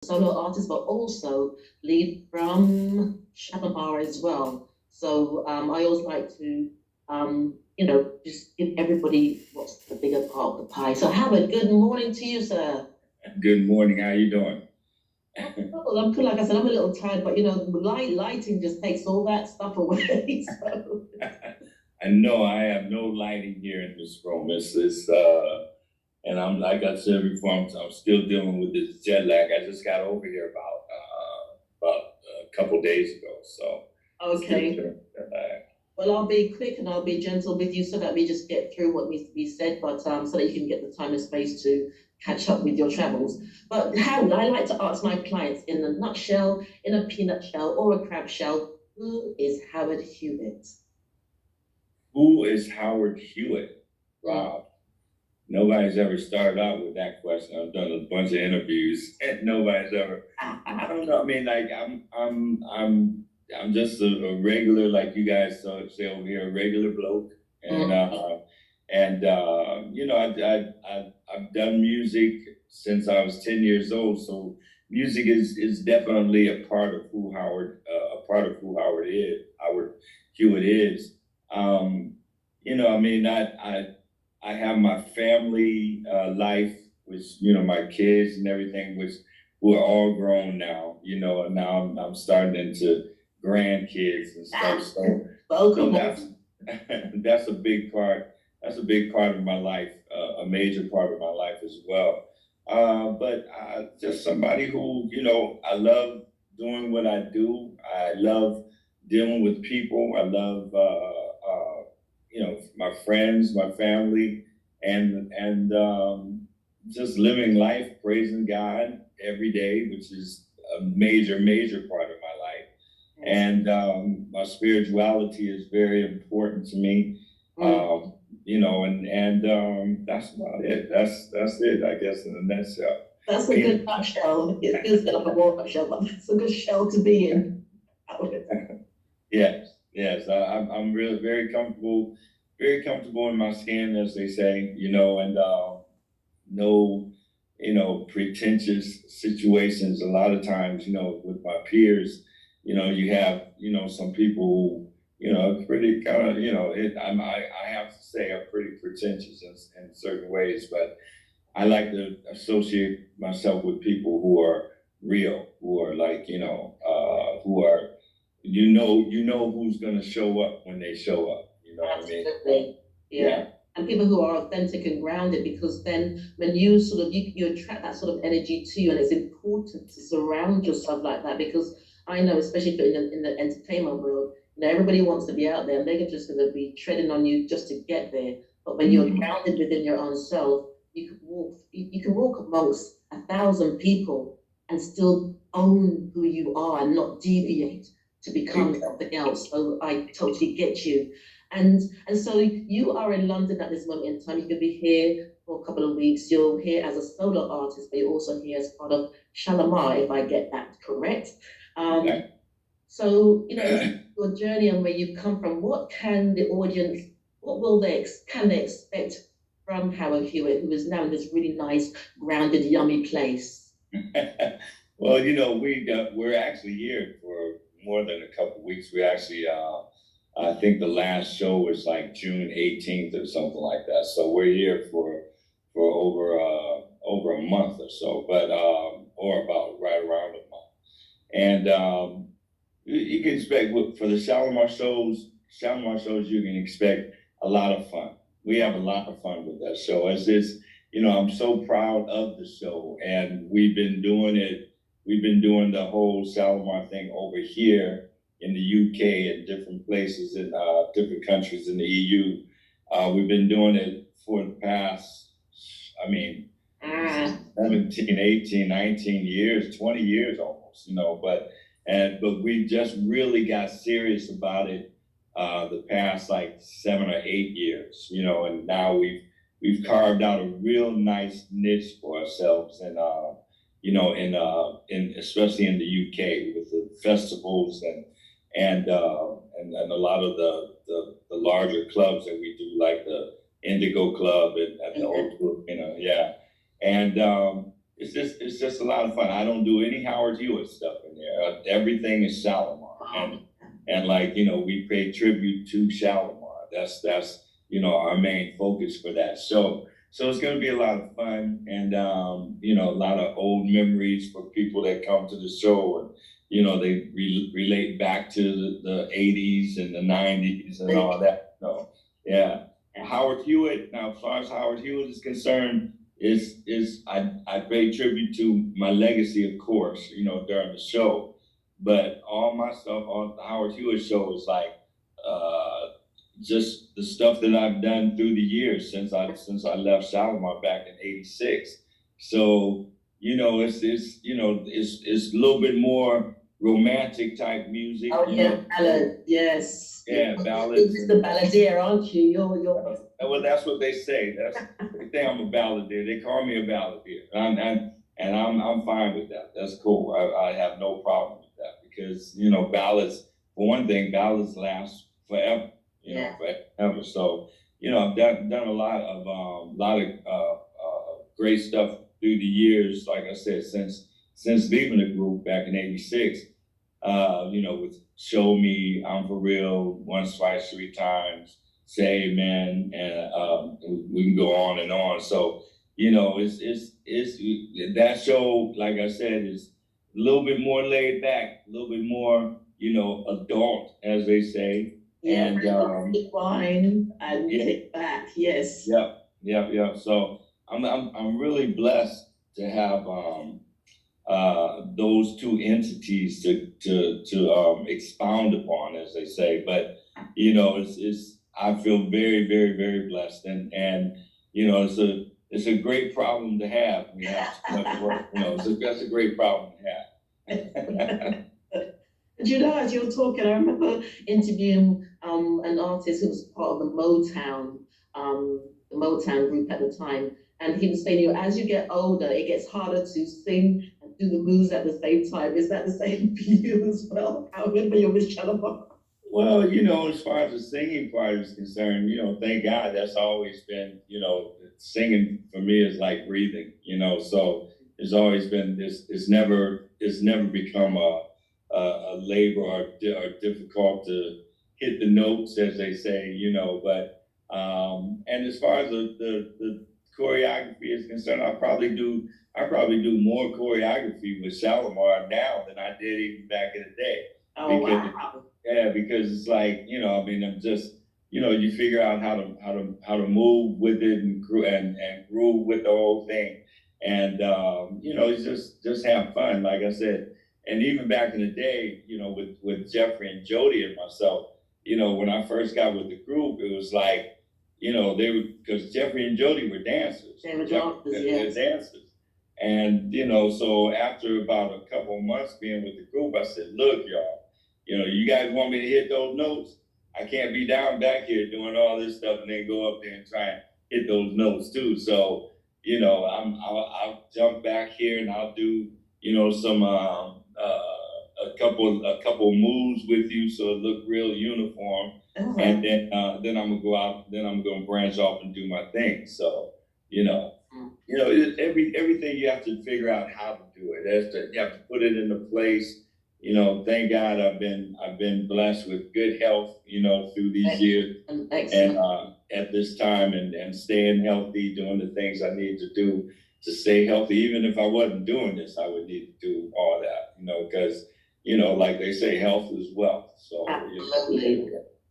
solo artist, but also lead from Shalamar as well. So I always like to, just give everybody what's the bigger part of the pie. So Howard, good morning to you, sir. Good morning. How you doing? Well, I'm like I said, I'm a little tired, but lighting just takes all that stuff away. So I know I have no lighting here in this room. And I'm like I said before, I'm still dealing with this jet lag. I just got over here about a couple days ago, so still okay. dealing with jet lag. Well, I'll be quick and I'll be gentle with you so that we just get through what needs to be said, but so that you can get the time and space to catch up with your travels. But Howard, I like to ask my clients in a nutshell, in a peanut shell, or a crab shell, who is Howard Hewett? Who is Howard Hewett? Wow. Nobody's ever started out with that question. I've done a bunch of interviews, and nobody's ever. I don't know. I mean, like I'm just a regular, like you guys say over here, a regular bloke, and I've done music since I was 10 years old. So music is definitely a part of who Howard Hewitt is. Um, I mean, I have my family life, which my kids and everything, which who are all grown now. And now I'm starting into grandkids and stuff. So that's a big part. That's a big part of my life, a major part of my life as well. But just somebody who I love doing what I do. I love dealing with people. I love my friends, my family, and just living life, praising God every day, which is a major part of my life. And my spirituality is very important to me. And that's about it. That's it, I guess, in a nutshell. That's a good nutshell. It feels like a war nutshell, but it's a good shell to be in. Yes. I'm really very comfortable in my skin, as they say, and no, pretentious situations. A lot of times, with my peers, you have, some people who, pretty kind of, I have to say, are pretty pretentious in certain ways, but I like to associate myself with people who are real, who are like, who are, who's going to show up when they show up. You know what I mean? Absolutely. Yeah. And people who are authentic and grounded, because then when you sort of you attract that sort of energy to you, and it's important to surround yourself like that, because I know, especially if you're in the entertainment world, everybody wants to be out there and they're just going to be treading on you just to get there. But when you're grounded within your own self, you can walk amongst 1,000 people and still own who you are and not deviate to become something else. So I totally get you. And so you are in London at this moment in time. You could be here for a couple of weeks. You're here as a solo artist, but you're also here as part of Shalamar, if I get that correct. So your journey and where you've come from. What can the audience? What will can they expect from Howard Hewitt, who is now in this really nice, grounded, yummy place? Well, we're actually here for more than a couple of weeks. We actually, I think the last show was like June 18th or something like that. So we're here for over a month or so, but or about right around a month. And you can expect for the Shalamar shows, you can expect a lot of fun. We have a lot of fun with that show. It's just, I'm so proud of the show, and we've been doing it. We've been doing the whole Shalamar thing over here in the UK and different places in different countries in the EU. We've been doing it for the past, 17, 18, 19 years, 20 years almost, but we just really got serious about it the past like 7 or 8 years, and now we've carved out a real nice niche for ourselves, and in especially in the UK with the festivals and a lot of the larger clubs that we do, like the Indigo Club at the Old Group, yeah. And it's just a lot of fun. I don't do any Howard Hewett stuff in there. Everything is Shalamar, and like we pay tribute to Shalamar. That's our main focus for that show. So it's going to be a lot of fun, and a lot of old memories for people that come to the show, and they relate back to the '80s and the '90s and all that. So yeah, Howard Hewett. Now, as far as Howard Hewett is concerned, I pay tribute to my legacy, of course, during the show, but all my stuff on the Howard Hewett show is like uh, just the stuff that I've done through the years since I left Shalamar back in '86. So it's a little bit more romantic type music. Oh yeah, ballad, yes. Yeah, You're ballads. Mr. Balladeer, aren't you? You're. Well, that's what they say. They say I'm a balladeer. They call me a balladeer, and I'm fine with that. That's cool. I have no problem with that because ballads. For one thing, ballads last forever. Yeah. Forever. So I've done a lot of great stuff through the years. Like I said, since leaving the group back in '86. With Show Me, I'm For Real, Once, Twice, Three Times, Say Amen, and we can go on and on. So, it's that show, like I said, is a little bit more laid back, a little bit more, adult, as they say. Yeah, And wine and get it back. Yes. Yeah. So I'm really blessed to have those two entities to expound upon, as they say. But it's I feel very, very, very blessed, and it's a great problem to have. We have so much work. So that's a great problem to have. As you're talking, I remember interviewing an artist who was part of the Motown group at the time, and he was saying, as you get older, it gets harder to sing and do the moves at the same time. Is that the same for you as well? How good for you with Shalamar? Well, as far as the singing part is concerned, thank God that's always been, singing for me is like breathing, so it's always been this. It's never become a labor or difficult to hit the notes, as they say, but and as far as the choreography is concerned, I probably do more choreography with Shalamar now than I did even back in the day. Oh, because, wow. Yeah, because it's like, I'm just, you figure out how to move with it and groove with the whole thing. And it's just have fun, like I said. And even back in the day, with Jeffrey and Jody and myself, when I first got with the group, it was like, they were, because Jeffrey and Jody were dancers. They were dancers, yes. They're dancers. And, so after about a couple of months being with the group, I said, look, y'all, you guys want me to hit those notes? I can't be down back here doing all this stuff and then go up there and try and hit those notes too. So, I'll jump back here and I'll do, some, a couple moves with you so it look real uniform. Uh-huh. And then I'm gonna go out. Then I'm gonna branch off and do my thing. So everything you have to figure out how to do it. You have to put it into place. Thank God I've been blessed with good health. Through these years and at this time and staying healthy, doing the things I need to do to stay healthy. Even if I wasn't doing this, I would need to do all that. Because like they say, health is wealth. So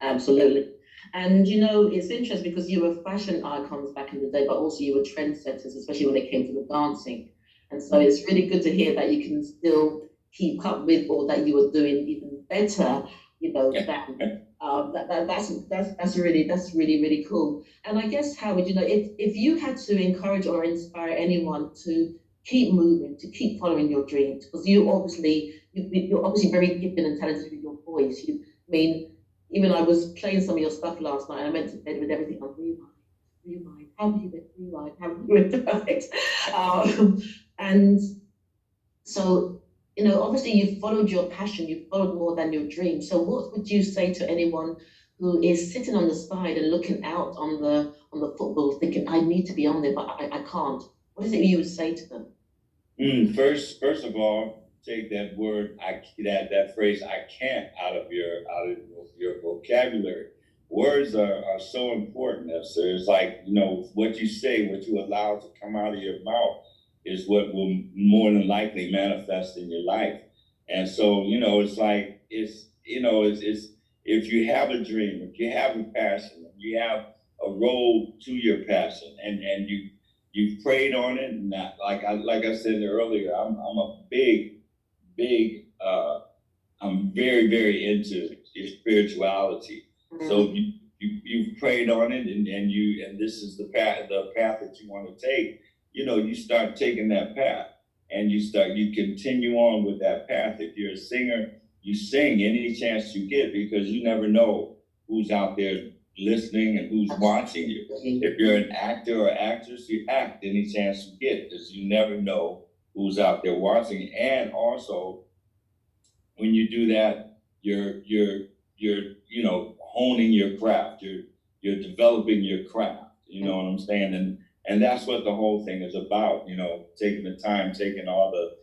Absolutely. And it's interesting because you were fashion icons back in the day, but also you were trendsetters, especially when it came to the dancing. And so it's really good to hear that you can still keep up with, or that you were doing even better, that's really, really cool. And I guess, Howard, if you had to encourage or inspire anyone to keep moving, to keep following your dreams, because you're obviously very gifted and talented with your voice. Even I was playing some of your stuff last night, and I went to bed with everything on rewind. How do you get rewind? How do you get perfect? And so, obviously you followed your passion, you followed more than your dream. So what would you say to anyone who is sitting on the side and looking out on the football thinking, I need to be on there, but I can't? What is it you would say to them? First of all, take that word, that phrase, "I can't," out of your vocabulary. Words are so important, Esther. It's like, what you say, what you allow to come out of your mouth is what will more than likely manifest in your life. And so, it's like it's if you have a dream, if you have a passion, if you have a road to your passion, and you've prayed on it, and like I said earlier, I'm a big I'm very into your spirituality. Mm-hmm. So you've prayed on it, and this is the path that you want to take. You start taking that path, and you continue on with that path. If you're a singer, you sing any chance you get, because you never know who's out there listening and who's watching you. If you're an actor or actress, you act any chance you get, because you never know who's out there watching. And also, when you do that, you're honing your craft. You're developing your craft. You know what I'm saying? And that's what the whole thing is about. Taking the time, taking all the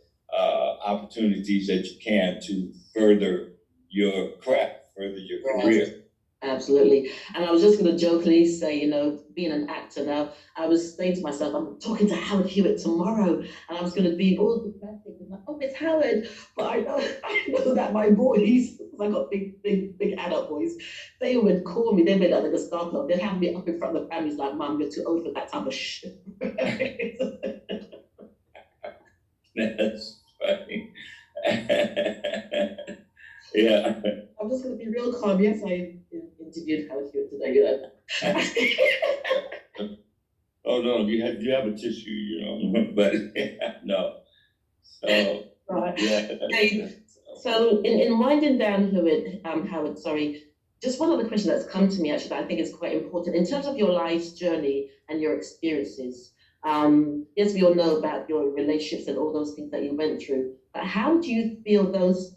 opportunities that you can to further your craft, further your career. Absolutely. And I was just going to jokingly say, being an actor now, I was saying to myself, I'm talking to Howard Hewett tomorrow, and I was going to be all the bad things. Like, oh, it's Howard. But I know that my boys, because I got big adult boys, they would call me. They made like a star club. They'd have me up in front of the families like, Mum, you're too old for that type of shit. That's funny. Yeah. I'm just going to be real calm. Yes, I interviewed Howard Hewett today, Oh no, you have a tissue, but no. So right. Yeah. Okay. So in winding down Howard, sorry, just one other question that's come to me actually that I think is quite important in terms of your life's journey and your experiences. Yes, we all know about your relationships and all those things that you went through, but how do you feel those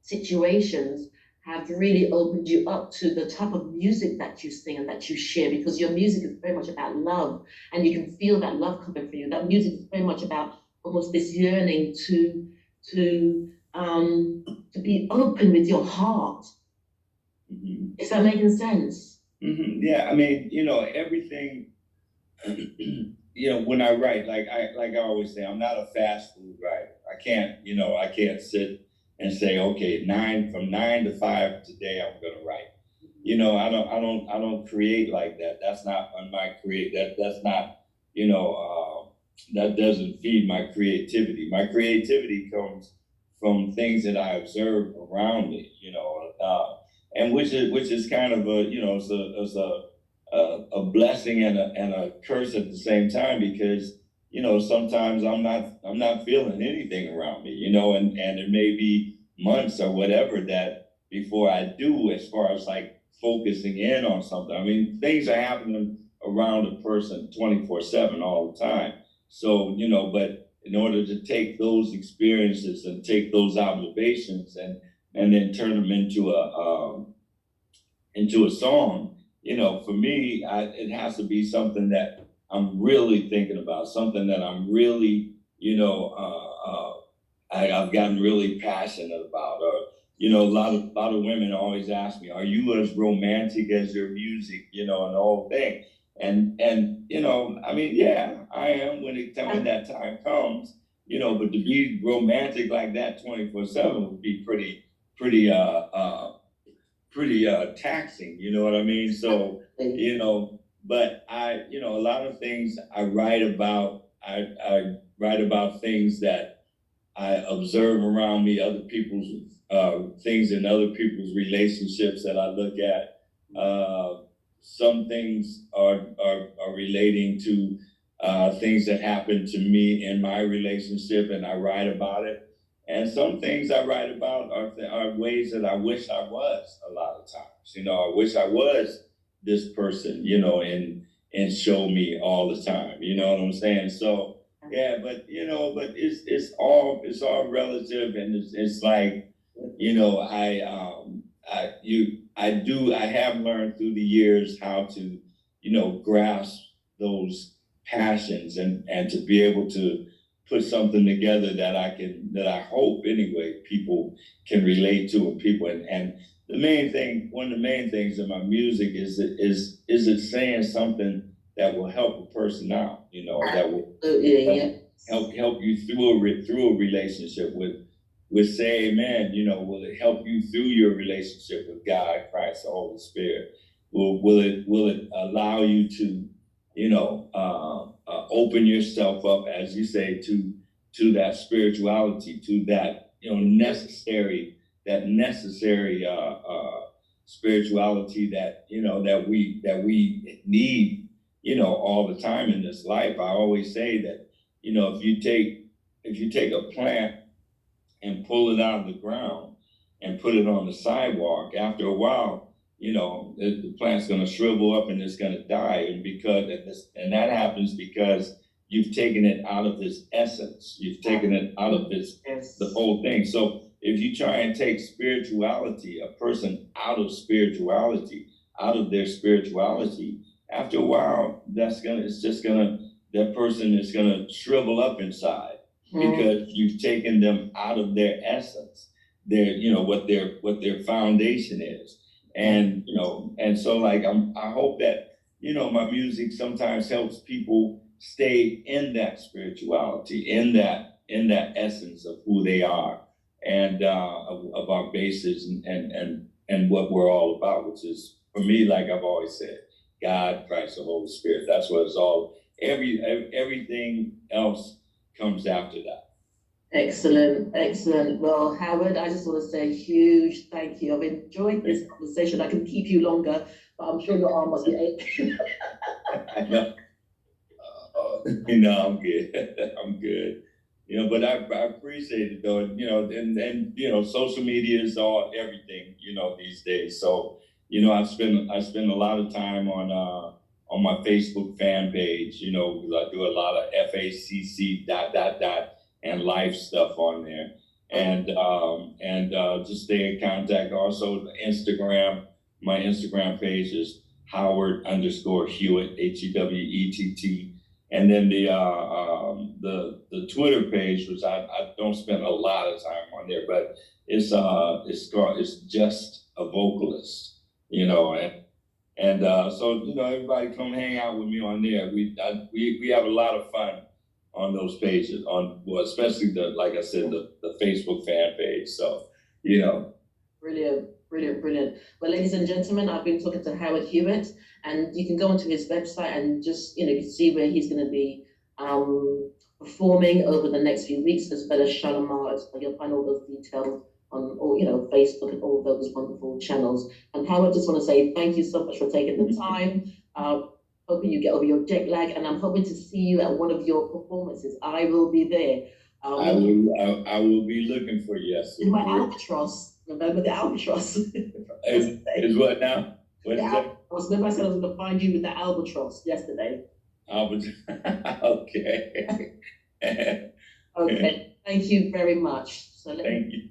situations have really opened you up to the type of music that you sing and that you share? Because your music is very much about love, and you can feel that love coming through you. That music is very much about almost this yearning to be open with your heart. Mm-hmm. Is that making sense? Mm-hmm. Yeah, I mean, everything. When I write, like I always say, I'm not a fast food writer. I can't sit and say, okay, from 9 to 5 today, I'm gonna write. I don't create like that. That's not on my that's not, that doesn't feed my creativity. My creativity comes from things that I observe around me, and which is kind of it's a blessing and a curse at the same time, because sometimes I'm not feeling anything around me, and it may be months or whatever that before I do, as far as like focusing in on something. I mean, things are happening around a person 24/7 all the time. So, but in order to take those experiences and take those observations and then turn them into a song, for me, it has to be something that I'm really thinking about, something that I'm really, I've gotten really passionate about. Or, a lot of women always ask me, "Are you as romantic as your music?" And the whole thing. And I mean, yeah, I am when that time comes. But to be romantic like that 24/7 would be pretty taxing, you know what I mean? So, but a lot of things I write about, I write about things that I observe around me, other people's things in other people's relationships that I look at. Some things are relating to things that happened to me in my relationship, and I write about it. And some things I write about are ways that I wish I was a lot of times. I wish I was this person, and show me all the time. You know what I'm saying? So yeah, but it's all relative, and it's like, I have learned through the years how to, grasp those passions and to be able to put something together that I hope anyway people can relate to, and people, and the main thing, one of the main things in my music is it saying something that will help a person out, that will help you through a relationship with say amen, will it help you through your relationship with God, Christ, the Holy Spirit? Will it allow you to, open yourself up, as you say, to that spirituality, to that, necessary, spirituality that, that we need, all the time in this life. I always say that, if you take a plant and pull it out of the ground and put it on the sidewalk, after a while, the plant's going to shrivel up and it's going to die. And that happens because you've taken it out of its essence. You've taken it out of the whole thing. So if you try and take spirituality, a person out of spirituality, out of their spirituality, after a while, that person is gonna shrivel up inside, because you've taken them out of their essence, what their foundation is. And so like I hope that my music sometimes helps people stay in that spirituality, in that essence of who they are, and of our basis, and what we're all about, which is, for me, like I've always said, God, Christ, the Holy Spirit. That's what it's all. Everything else comes after that. Excellent, excellent. Well, Howard, I just want to say a huge thank you. I've enjoyed this conversation. I can keep you longer, but I'm sure your arm must be aching. No, I'm good. I'm good. But I appreciate it though. And social media is all everything, these days. So, I spend a lot of time on my Facebook fan page, because I do a lot of FACC ... and life stuff on there. And just stay in contact. Also Instagram, my Instagram page is Howard_Hewett, Hewett. And then the Twitter page, which I don't spend a lot of time on there, but it's just a vocalist, and so everybody come hang out with me on there. We have a lot of fun on those pages, especially like I said, the Facebook fan page. So Brilliant, brilliant, brilliant. Well, ladies and gentlemen, I've been talking to Howard Hewett, and you can go onto his website and just you can see where he's going to be performing over the next few weeks, as well as Shalamar. You'll find all those details on all Facebook and all those wonderful channels. And Howard, just want to say thank you so much for taking the time. Hoping you get over your jet lag, and I'm hoping to see you at one of your performances. I will be there. I will be looking for you. Yes. In my albatross. Remember the albatross? Is what now? What is that? Remember I said I was going to find you with the albatross yesterday. Okay. Okay. Thank you very much. Thank you.